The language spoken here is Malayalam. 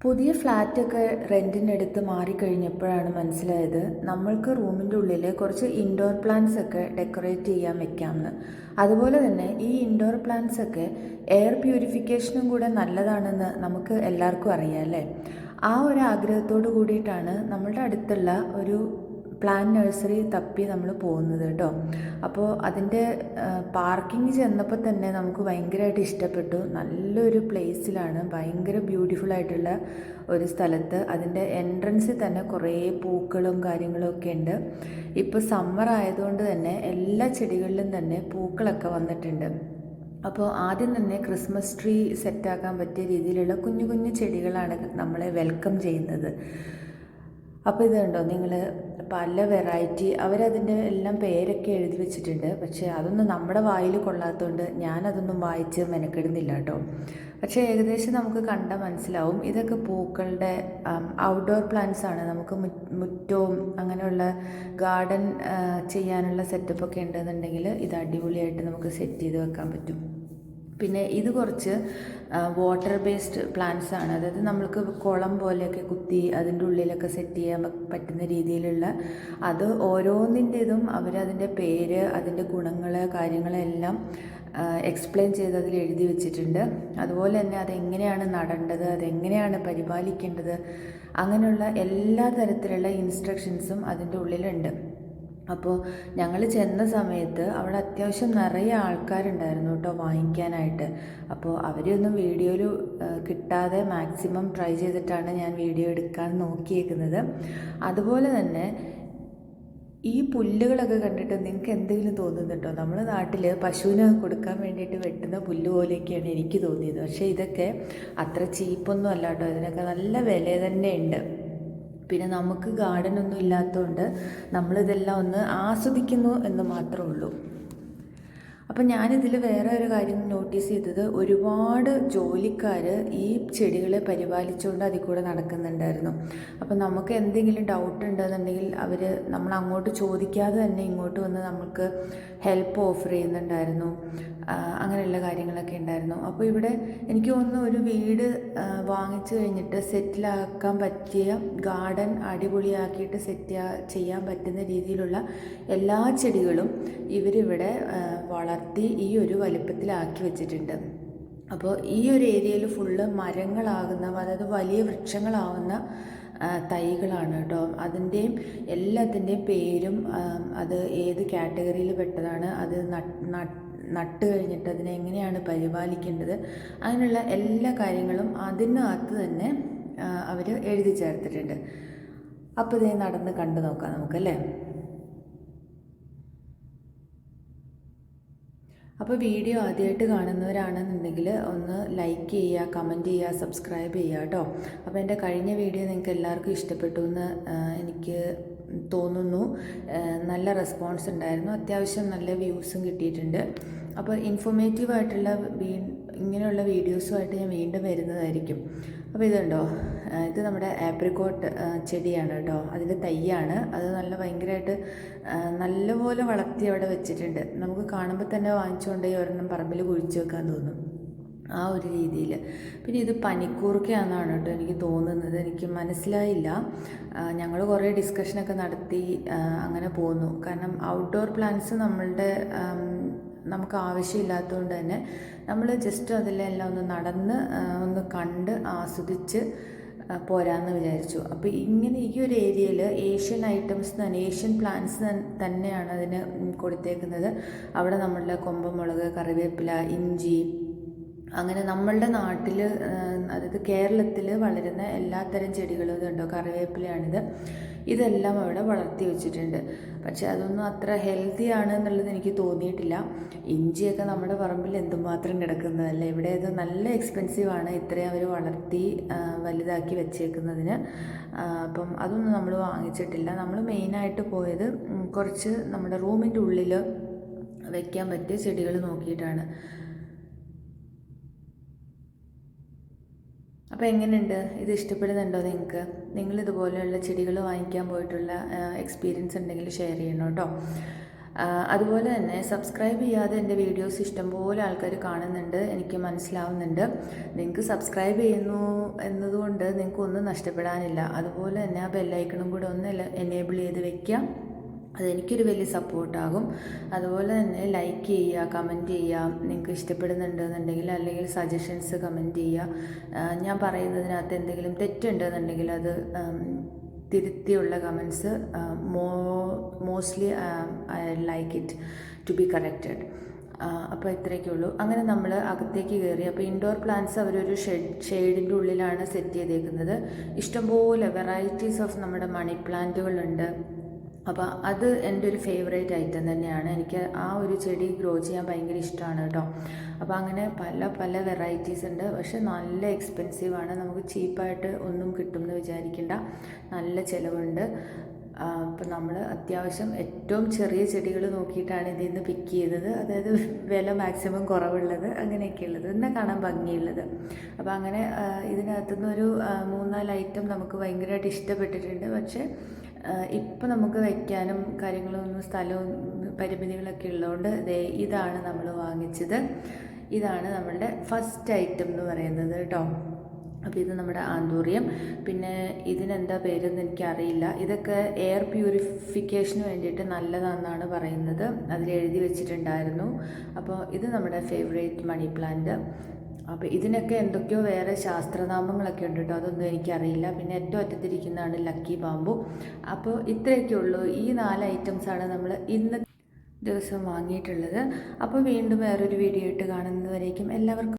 പുതിയ ഫ്ലാറ്റൊക്കെ റെൻറ്റിനെടുത്ത് മാറിക്കഴിഞ്ഞപ്പോഴാണ് മനസ്സിലായത് നമ്മൾക്ക് റൂമിൻ്റെ ഉള്ളിൽ കുറച്ച് ഇൻഡോർ പ്ലാന്റ്സ് ഒക്കെ ഡെക്കറേറ്റ് ചെയ്യാൻ വെക്കാമെന്ന്. അതുപോലെ തന്നെ ഈ ഇൻഡോർ പ്ലാന്റ്സ് ഒക്കെ എയർ പ്യൂരിഫിക്കേഷനും കൂടെ നല്ലതാണെന്ന് നമുക്ക് എല്ലാവർക്കും അറിയാം അല്ലേ. ആ ഒരു ആഗ്രഹത്തോട് കൂടിയിട്ടാണ് നമ്മളുടെ അടുത്തുള്ള ഒരു പ്ലാന്റ് നഴ്സറി തപ്പി നമ്മൾ പോകുന്നത് കേട്ടോ. അപ്പോൾ അതിൻ്റെ പാർക്കിംഗ് ചെന്നപ്പോൾ തന്നെ നമുക്ക് ഭയങ്കരമായിട്ട് ഇഷ്ടപ്പെട്ടു. നല്ലൊരു പ്ലേസിലാണ്, ഭയങ്കര ബ്യൂട്ടിഫുൾ ആയിട്ടുള്ള ഒരു സ്ഥലത്ത്. അതിൻ്റെ എൻട്രൻസിൽ തന്നെ കുറേ പൂക്കളും കാര്യങ്ങളും ഒക്കെ ഉണ്ട്. ഇപ്പോൾ സമ്മർ ആയതുകൊണ്ട് തന്നെ എല്ലാ ചെടികളിലും തന്നെ പൂക്കളൊക്കെ വന്നിട്ടുണ്ട്. അപ്പോൾ ആദ്യം തന്നെ ക്രിസ്മസ് ട്രീ സെറ്റാക്കാൻ പറ്റിയ രീതിയിലുള്ള കുഞ്ഞു കുഞ്ഞു ചെടികളാണ് നമ്മളെ വെൽക്കം ചെയ്യുന്നത്. അപ്പോൾ ഇത് കണ്ടോ നിങ്ങൾ, പല വെറൈറ്റി അവരതിൻ്റെ എല്ലാം പേരൊക്കെ എഴുതി വെച്ചിട്ടുണ്ട്. പക്ഷേ അതൊന്നും നമ്മുടെ വായിൽ കൊള്ളാത്തതുകൊണ്ട് ഞാനതൊന്നും വായിച്ച് മെനക്കെടുന്നില്ല കേട്ടോ. പക്ഷേ ഏകദേശം നമുക്ക് കണ്ടാൽ മനസ്സിലാവും ഇതൊക്കെ പൂക്കളുടെ ഔട്ട്ഡോർ പ്ലാന്റ്സ് ആണ്. നമുക്ക് മുറ്റവും അങ്ങനെയുള്ള ഗാർഡൻ ചെയ്യാനുള്ള സെറ്റപ്പൊക്കെ ഉണ്ടെന്നുണ്ടെങ്കിൽ ഇത് അടിപൊളിയായിട്ട് നമുക്ക് സെറ്റ് ചെയ്ത് വെക്കാൻ പറ്റും. പിന്നെ ഇത് കുറച്ച് വാട്ടർ ബേസ്ഡ് പ്ലാന്റ്സ് ആണ്. അതായത് നമ്മൾക്ക് കുളം പോലെയൊക്കെ കുത്തി അതിൻ്റെ ഉള്ളിലൊക്കെ സെറ്റ് ചെയ്യാൻ പറ്റുന്ന രീതിയിലുള്ള, അത് ഓരോന്നിൻ്റെതും അവരതിൻ്റെ പേര്, അതിൻ്റെ ഗുണങ്ങൾ, കാര്യങ്ങളെല്ലാം എക്സ്പ്ലെയിൻ ചെയ്ത് അതിൽ എഴുതി വെച്ചിട്ടുണ്ട്. അതുപോലെ തന്നെ അതെങ്ങനെയാണ് നടേണ്ടത്, അതെങ്ങനെയാണ് പരിപാലിക്കേണ്ടത്, അങ്ങനെയുള്ള എല്ലാ തരത്തിലുള്ള ഇൻസ്ട്രക്ഷൻസും അതിൻ്റെ ഉള്ളിലുണ്ട്. അപ്പോൾ ഞങ്ങൾ ചെന്ന സമയത്ത് അവിടെ അത്യാവശ്യം നിറയെ ആൾക്കാരുണ്ടായിരുന്നു കേട്ടോ വാങ്ങിക്കാനായിട്ട്. അപ്പോൾ അവരെയൊന്നും വീഡിയോയിൽ കിട്ടാതെ മാക്സിമം ട്രൈ ചെയ്തിട്ടാണ് ഞാൻ വീഡിയോ എടുക്കാൻ നോക്കിയേക്കുന്നത്. അതുപോലെ തന്നെ ഈ പുല്ലുകളൊക്കെ കണ്ടിട്ട് നിങ്ങൾക്ക് എന്തെങ്കിലും തോന്നുന്നുണ്ടോ? നമ്മുടെ നാട്ടിൽ പശുവിന് കൊടുക്കാൻ വേണ്ടിയിട്ട് വെട്ടുന്ന പുല്ല് പോലെയൊക്കെയാണ് എനിക്ക് തോന്നിയത്. പക്ഷേ ഇതൊക്കെ അത്ര ചീപ്പൊന്നും അല്ല കേട്ടോ, ഇതിനൊക്കെ നല്ല വില തന്നെ ഉണ്ട്. പിന്നെ നമുക്ക് ഗാർഡനൊന്നും ഇല്ലാത്തതുകൊണ്ട് നമ്മളിതെല്ലാം ഒന്ന് ആസ്വദിക്കുന്നു എന്ന് മാത്രമേ ഉള്ളൂ. അപ്പം ഞാനിതിൽ വേറെ ഒരു കാര്യം നോട്ടീസ് ചെയ്തത്, ഒരുപാട് ജോലിക്കാർ ഈ ചെടികളെ പരിപാലിച്ചുകൊണ്ട് അതിൽ കൂടെ നടക്കുന്നുണ്ടായിരുന്നു. അപ്പം നമുക്ക് എന്തെങ്കിലും ഡൗട്ട് ഉണ്ടെന്നുണ്ടെങ്കിൽ അവർ നമ്മൾ അങ്ങോട്ട് ചോദിക്കാതെ തന്നെ ഇങ്ങോട്ട് വന്ന് നമുക്ക് ഹെൽപ്പ് ഓഫർ ചെയ്യുന്നുണ്ടായിരുന്നു. അങ്ങനെയുള്ള കാര്യങ്ങളൊക്കെ ഉണ്ടായിരുന്നു. അപ്പോൾ ഇവിടെ എനിക്ക് തോന്നുന്നു ഒരു വീട് വാങ്ങിച്ചു കഴിഞ്ഞിട്ട് സെറ്റിലാക്കാൻ പറ്റിയ ഗാർഡൻ അടിപൊളിയാക്കിയിട്ട് ചെയ്യാൻ പറ്റുന്ന രീതിയിലുള്ള എല്ലാ ചെടികളും ഇവരിവിടെ വളർത്തി ഈ ഒരു വലിപ്പത്തിലാക്കി വെച്ചിട്ടുണ്ട്. അപ്പോൾ ഈ ഒരു ഏരിയയിൽ ഫുള്ള് മരങ്ങളാകുന്ന, അതായത് വലിയ വൃക്ഷങ്ങളാവുന്ന തൈകളാണ് കേട്ടോ. അതിൻ്റെയും എല്ലാത്തിൻ്റെയും പേരും അത് ഏത് കാറ്റഗറിയിൽ പെട്ടതാണ്, അത് നട്ട് കഴിഞ്ഞിട്ട് അതിനെ എങ്ങനെയാണ് പരിപാലിക്കേണ്ടത്, അങ്ങനെയുള്ള എല്ലാ കാര്യങ്ങളും അതിനകത്ത് തന്നെ അവർ എഴുതി ചേർത്തിട്ടുണ്ട്. അപ്പോൾ ഇതേ നടന്ന് കണ്ടു നോക്കാം നമുക്കല്ലേ. അപ്പോൾ വീഡിയോ ആദ്യമായിട്ട് കാണുന്നവരാണെന്നുണ്ടെങ്കിൽ ഒന്ന് ലൈക്ക് ചെയ്യുക, കമൻറ്റ് ചെയ്യുക, സബ്സ്ക്രൈബ് ചെയ്യുക കേട്ടോ. അപ്പോൾ എൻ്റെ കഴിഞ്ഞ വീഡിയോ നിങ്ങൾക്ക് എല്ലാവർക്കും ഇഷ്ടപ്പെട്ടു എന്ന് എനിക്ക് തോന്നുന്നു. നല്ല റെസ്പോൺസ് ഉണ്ടായിരുന്നു, അത്യാവശ്യം നല്ല വ്യൂസും കിട്ടിയിട്ടുണ്ട്. അപ്പോൾ ഇൻഫോർമേറ്റീവായിട്ടുള്ള ഇങ്ങനെയുള്ള വീഡിയോസുമായിട്ട് ഞാൻ വീണ്ടും വരുന്നതായിരിക്കും. അപ്പോൾ ഇതുണ്ടോ, ഇത് നമ്മുടെ ആപ്രിക്കോട്ട് ചെടിയാണ് കേട്ടോ, അതിൻ്റെ തൈയാണ്. അത് ഭയങ്കരമായിട്ട് നല്ലപോലെ വളർത്തി അവിടെ വെച്ചിട്ടുണ്ട്. നമുക്ക് കാണുമ്പോൾ തന്നെ വാങ്ങിച്ചുകൊണ്ട് ഒരെണ്ണം പറമ്പിൽ കുഴിച്ച് വെക്കാൻ തോന്നും, ആ ഒരു രീതിയിൽ. പിന്നെ ഇത് പനിക്കൂർക്കയാണെന്നാണ് കേട്ടോ എനിക്ക് തോന്നുന്നത്, എനിക്ക് മനസ്സിലായില്ല. ഞങ്ങൾ കുറേ ഡിസ്കഷനൊക്കെ നടത്തി അങ്ങനെ പോന്നു. കാരണം ഔട്ട്ഡോർ പ്ലാന്റ്സ് നമുക്ക് ആവശ്യമില്ലാത്തതുകൊണ്ട് തന്നെ നമ്മൾ ജസ്റ്റ് അതിലെല്ലാം ഒന്ന് നടന്ന് ഒന്ന് കണ്ട് ആസ്വദിച്ച് പോരാന്ന് വിചാരിച്ചു. അപ്പോൾ ഇങ്ങനെ ഈ ഒരു ഏരിയയിൽ ഏഷ്യൻ ഐറ്റംസ് തന്നെ, ഏഷ്യൻ പ്ലാന്റ്സ് തന്നെയാണ് അതിന് കൊടുത്തേക്കുന്നത്. അവിടെ നമ്മളുടെ കൊമ്പമുളക്, കറിവേപ്പില, ഇഞ്ചി, അങ്ങനെ നമ്മളുടെ നാട്ടിൽ, അതായത് കേരളത്തിൽ വളരുന്ന എല്ലാത്തരം ചെടികളും ഇതുണ്ടോ, കറിവേപ്പിലയാണിത്, ഇതെല്ലാം അവിടെ വളർത്തി വെച്ചിട്ടുണ്ട്. പക്ഷേ അതൊന്നും അത്ര ഹെൽത്തി ആണ് എന്നുള്ളത് എനിക്ക് തോന്നിയിട്ടില്ല. ഇഞ്ചിയൊക്കെ നമ്മുടെ പറമ്പിൽ എന്തുമാത്രം കിടക്കുന്നതല്ലേ, ഇവിടെ അത് നല്ല എക്സ്പെൻസീവാണ് ഇത്രയും അവർ വളർത്തി വലുതാക്കി വെച്ചേക്കുന്നതിന്. അപ്പം അതൊന്നും നമ്മൾ വാങ്ങിച്ചിട്ടില്ല. നമ്മൾ മെയിനായിട്ട് പോയത് കുറച്ച് നമ്മുടെ റൂമിൻ്റെ ഉള്ളിൽ വയ്ക്കാൻ പറ്റിയ ചെടികൾ നോക്കിയിട്ടാണ്. അപ്പോൾ എങ്ങനെയുണ്ട്, ഇത് ഇഷ്ടപ്പെടുന്നുണ്ടോ നിങ്ങൾക്ക്? നിങ്ങളിതുപോലെയുള്ള ചെടികൾ വാങ്ങിക്കാൻ പോയിട്ടുള്ള എക്സ്പീരിയൻസ് ഉണ്ടെങ്കിൽ ഷെയർ ചെയ്യണം കേട്ടോ. അതുപോലെ തന്നെ സബ്സ്ക്രൈബ് ചെയ്യാതെ എൻ്റെ വീഡിയോസ് ഇഷ്ടംപോലെ ആൾക്കാർ കാണുന്നുണ്ട്, എനിക്ക് മനസ്സിലാവുന്നുണ്ട്. നിങ്ങൾക്ക് സബ്സ്ക്രൈബ് ചെയ്യുന്നു എന്നതുകൊണ്ട് നിങ്ങൾക്ക് ഒന്നും നഷ്ടപ്പെടാനില്ല. അതുപോലെ തന്നെ ആ ബെല്ലൈക്കണും കൂടെ ഒന്ന് എനേബിൾ ചെയ്ത് വെക്കുക, അതെനിക്കൊരു വലിയ സപ്പോർട്ടാകും. അതുപോലെ തന്നെ ലൈക്ക് ചെയ്യുക, കമൻറ്റ് ചെയ്യുക, നിങ്ങൾക്ക് ഇഷ്ടപ്പെടുന്നുണ്ടെന്നുണ്ടെങ്കിൽ, അല്ലെങ്കിൽ സജഷൻസ് കമൻറ്റ് ചെയ്യുക. ഞാൻ പറയുന്നതിനകത്ത് എന്തെങ്കിലും തെറ്റുണ്ടെന്നുണ്ടെങ്കിൽ അത് തിരുത്തിയുള്ള comments mostly I like it to be corrected. അപ്പോൾ ഇത്രയൊക്കെ ഉള്ളൂ. അങ്ങനെ നമ്മൾ അകത്തേക്ക് കയറി. അപ്പോൾ ഇൻഡോർ പ്ലാന്റ്സ് അവരൊരു ഷെയ്ഡിൻ്റെ ഉള്ളിലാണ് സെറ്റ് ചെയ്തേക്കുന്നത്. ഇഷ്ടംപോലെ വെറൈറ്റീസ് ഓഫ് നമ്മുടെ മണി പ്ലാന്റുകളുണ്ട്. അപ്പോൾ അത് എൻ്റെ ഒരു ഫേവറേറ്റ് ഐറ്റം തന്നെയാണ്. എനിക്ക് ആ ഒരു ചെടി ഗ്രോ ചെയ്യാൻ ഭയങ്കര ഇഷ്ടമാണ് കേട്ടോ. അപ്പോൾ അങ്ങനെ പല പല വെറൈറ്റീസ് ഉണ്ട്. പക്ഷെ നല്ല എക്സ്പെൻസീവാണ്, നമുക്ക് ചീപ്പായിട്ട് ഒന്നും കിട്ടും എന്ന് വിചാരിക്കേണ്ട, നല്ല ചിലവുണ്ട്. അപ്പം നമ്മൾ അത്യാവശ്യം ഏറ്റവും ചെറിയ ചെടികൾ നോക്കിയിട്ടാണ് ഇതിൽ നിന്ന് പിക്ക് ചെയ്തത്, അതായത് വില മാക്സിമം കുറവുള്ളത്, അങ്ങനെയൊക്കെയുള്ളത്, എന്നാൽ കാണാൻ ഭംഗിയുള്ളത്. അപ്പോൾ അങ്ങനെ ഇതിനകത്തുനിന്ന് ഒരു 3-4 ഐറ്റം നമുക്ക് ഭയങ്കരമായിട്ട് ഇഷ്ടപ്പെട്ടിട്ടുണ്ട്. പക്ഷേ ഇപ്പം നമുക്ക് വയ്ക്കാനും കാര്യങ്ങളൊന്നും സ്ഥലവും പരിമിതികളൊക്കെ ഉള്ളതുകൊണ്ട് ഇതാണ് നമ്മൾ വാങ്ങിച്ചത്. ഇതാണ് നമ്മളുടെ ഫസ്റ്റ് ഐറ്റം എന്ന് പറയുന്നത് കേട്ടോ. അപ്പോൾ ഇത് നമ്മുടെ ആന്തൂറിയം. പിന്നെ ഇതിനെന്താ പേരെന്ന് എനിക്കറിയില്ല. ഇതൊക്കെ എയർ പ്യൂരിഫിക്കേഷന് വേണ്ടിയിട്ട് നല്ലതാണെന്നാണ് പറയുന്നത്, അതിൽ എഴുതി വെച്ചിട്ടുണ്ടായിരുന്നു. അപ്പോൾ ഇത് നമ്മുടെ ഫേവറേറ്റ് മണി പ്ലാന്റ്. അപ്പോൾ ഇതിനൊക്കെ എന്തൊക്കെയോ വേറെ ശാസ്ത്രനാമങ്ങളൊക്കെ ഉണ്ട് കേട്ടോ, അതൊന്നും എനിക്കറിയില്ല. പിന്നെ ഏറ്റവും അറ്റത്തിരിക്കുന്നതാണ് ലക്കി ബാമ്പു. അപ്പോൾ ഇത്രയൊക്കെ ഉള്ളൂ. ഈ 4 ഐറ്റംസാണ് നമ്മൾ ഇന്ന് ദിവസം വാങ്ങിയിട്ടുള്ളത്. അപ്പോൾ വീണ്ടും വേറൊരു വീഡിയോ ആയിട്ട് കാണുന്നതുവരേക്കും എല്ലാവർക്കും